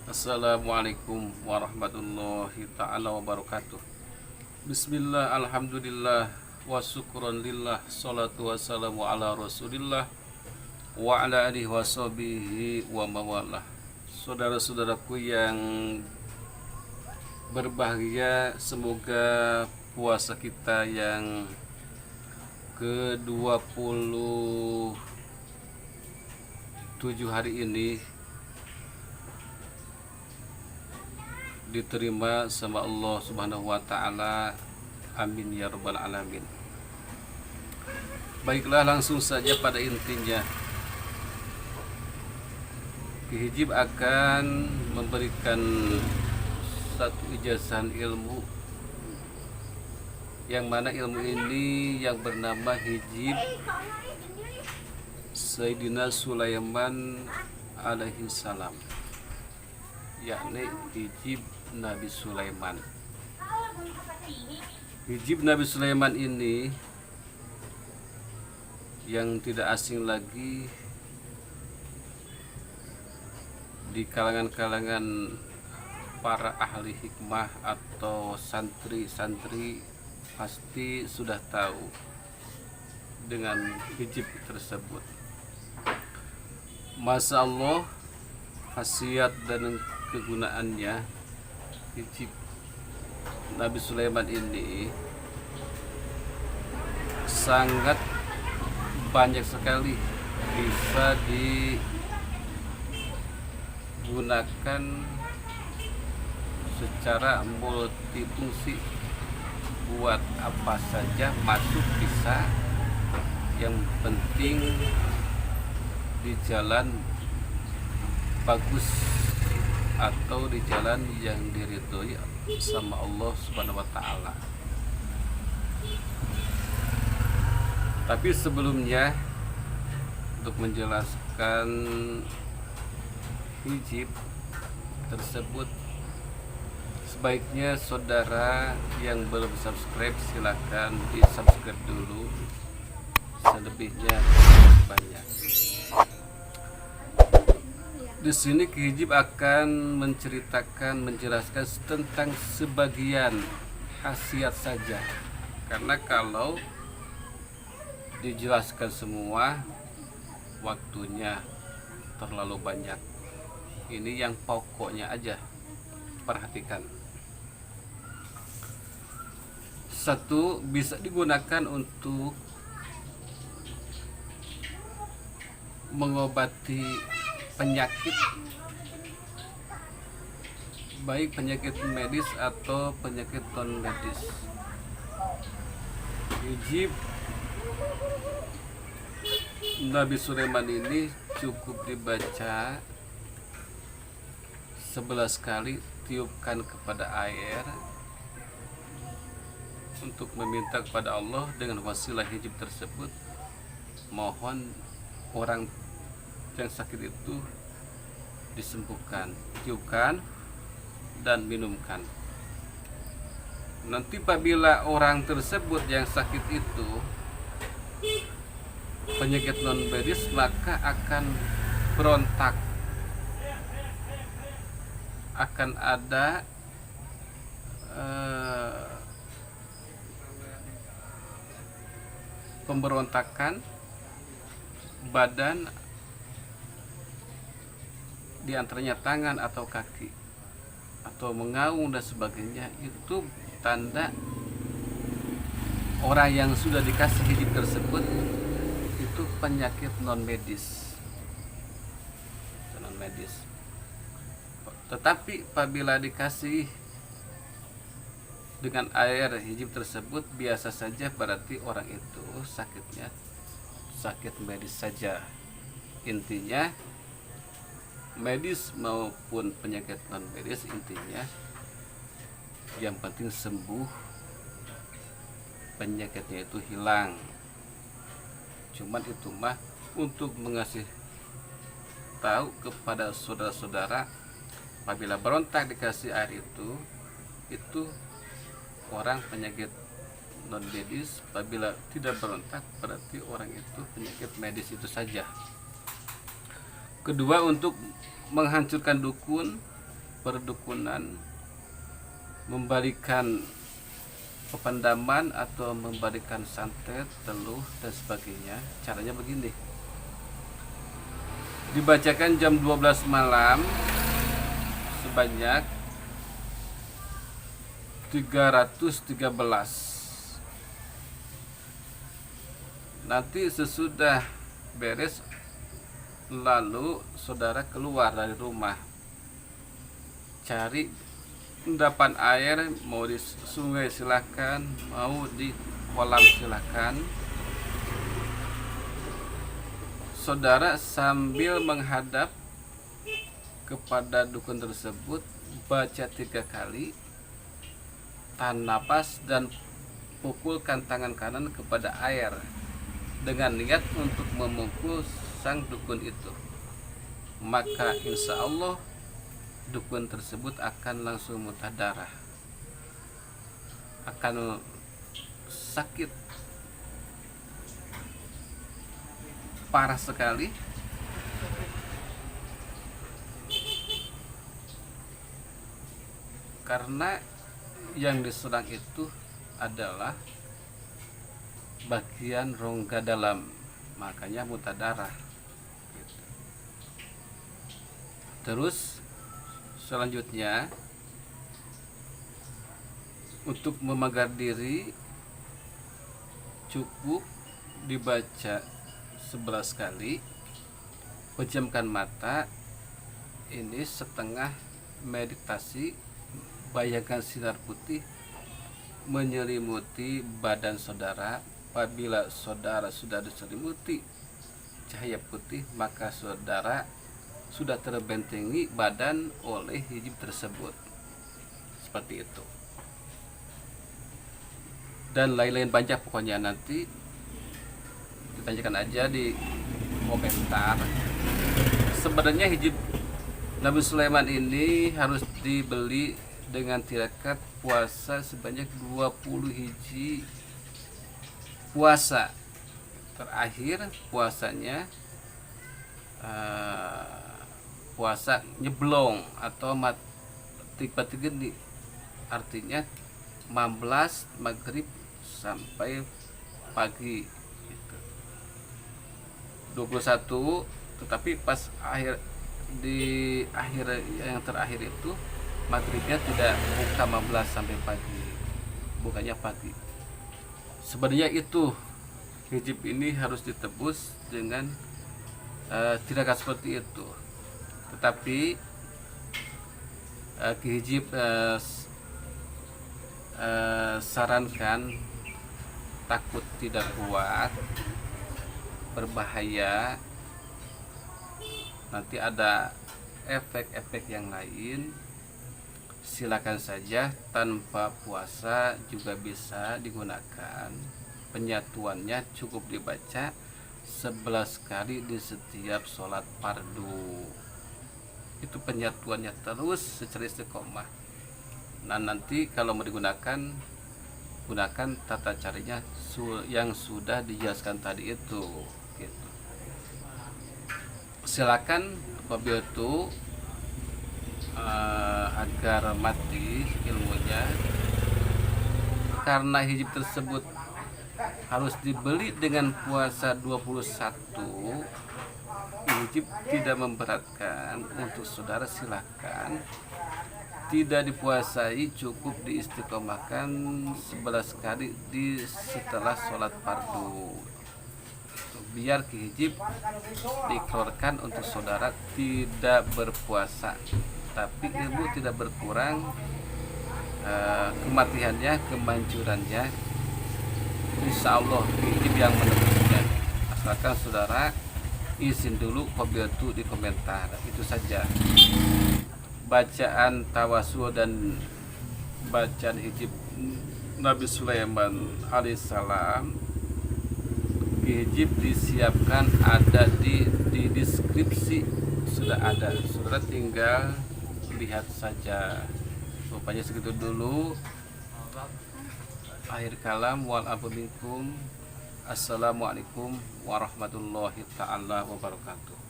Assalamualaikum warahmatullahi ta'ala wabarakatuh. Bismillah, alhamdulillah, wa syukran lillah, salatu wassalamu ala rasulillah wa ala alihi wa sahbihi wa mawalah. Saudara-saudaraku yang berbahagia, semoga puasa kita yang ke-27 hari ini diterima sama Allah Subhanahu wa taala. Amin ya rabbal alamin. Baiklah, langsung saja pada intinya. Ki Hijib akan memberikan satu ijazah ilmu, yang mana ilmu ini yang bernama Hijib Sayyidina Sulaiman alaihi salam, yakni Hijib Nabi Sulaiman. Hijib Nabi Sulaiman ini yang tidak asing lagi di kalangan-kalangan para ahli hikmah atau santri-santri pasti sudah tahu dengan hijib tersebut. Masya Allah, khasiat dan kegunaannya hijib Nabi Sulaiman ini sangat banyak sekali, bisa digunakan secara multifungsi, buat apa saja masuk bisa, yang penting di jalan bagus atau di jalan yang diridhoi sama Allah Subhanahu wa taala. Tapi sebelumnya, untuk menjelaskan hijib tersebut, sebaiknya saudara yang belum subscribe silakan di subscribe dulu, selebihnya banyak. Di sini Ki Hijib akan menjelaskan tentang sebagian khasiat saja, karena kalau dijelaskan semua waktunya terlalu banyak. Ini yang pokoknya aja, perhatikan. Satu, bisa digunakan untuk mengobati penyakit, baik penyakit medis atau penyakit non medis. Hijib Nabi Sulaiman ini cukup dibaca 11 kali, tiupkan kepada air untuk meminta kepada Allah dengan wasilah hijib tersebut. Mohon orang yang sakit itu disembuhkan, tiupkan dan minumkan. Nanti apabila orang tersebut yang sakit itu penyakit non medis, maka akan berontak, akan ada pemberontakan badan, di antaranya tangan atau kaki, atau mengaung dan sebagainya. Itu tanda orang yang sudah dikasih hijib tersebut itu penyakit non medis. Tetapi apabila dikasih dengan air hijib tersebut biasa saja, berarti orang itu sakitnya sakit medis saja. Intinya medis maupun penyakit non medis, intinya yang penting sembuh, penyakitnya itu hilang. Cuman itu mah untuk mengasih tahu kepada saudara-saudara, apabila berontak dikasih air itu orang penyakit non medis. Apabila tidak berontak berarti orang itu penyakit medis itu saja. Kedua, untuk menghancurkan dukun perdukunan, membalikan pepandaman atau membalikan santet, teluh dan sebagainya. Caranya begini. Dibacakan jam 12 malam sebanyak 313. Nanti sesudah beres, lalu saudara keluar dari rumah, cari endapan air, mau di sungai silahkan, mau di kolam silahkan. Saudara sambil menghadap kepada dukun tersebut, baca 3 kali, tahan napas dan pukulkan tangan kanan kepada air dengan niat untuk memukul sang dukun itu. Maka insya Allah dukun tersebut akan langsung muntah darah, akan sakit parah sekali, karena yang diserang itu adalah bagian rongga dalam, makanya muntah darah. Terus selanjutnya, untuk memagar diri cukup dibaca 11 kali, pejamkan mata, ini setengah meditasi. Bayangkan sinar putih menyelimuti badan saudara. Apabila saudara sudah diselimuti cahaya putih, maka saudara sudah terbentengi badan oleh hijab tersebut. Seperti itu. Dan lain-lain banyak pokoknya, nanti ditanyakan aja di komentar. Sebenarnya hijab Nabi Sulaiman ini harus dibeli dengan tirakat puasa sebanyak 20 hiji puasa. Terakhir puasanya puasa nyeblong atau mati geni, artinya 15 maghrib sampai pagi gitu. 21, tetapi pas di akhir yang terakhir itu maghribnya tidak buka 15 sampai pagi, bukannya pagi. Sebenarnya itu hijab ini harus ditebus dengan tirakat seperti itu. Tetapi hijab sarankan, takut tidak kuat, berbahaya, nanti ada efek-efek yang lain, silakan saja tanpa puasa juga bisa digunakan. Penyatuannya cukup dibaca 11 kali di setiap sholat fardu. Itu penyatuannya terus secara istiqomah. Nah, nanti kalau mau digunakan, gunakan tata caranya yang sudah dijelaskan tadi itu gitu. Silakan apabila itu agar mati ilmunya, karena hijab tersebut harus dibeli dengan puasa 21. Hijab tidak memberatkan, untuk saudara silakan. Tidak dipuasai, cukup diistiqomahkan 11 kali setelah sholat fardu. Biar hijab dikeluarkan untuk saudara tidak berpuasa, tapi ilmu tidak berkurang, kematiannya, kemancurannya insya Allah hijab yang menebusnya. Asalkan saudara izin dulu qabiltu di komentar. Itu saja bacaan tawasul dan bacaan hijab Nabi Sulaiman alaihissalam. Hijab disiapkan ada di deskripsi, sudah ada, saudara tinggal lihat saja. Rupanya segitu dulu. Akhir kalam, wal afu minkum. Assalamualaikum warahmatullahi ta'ala wabarakatuh.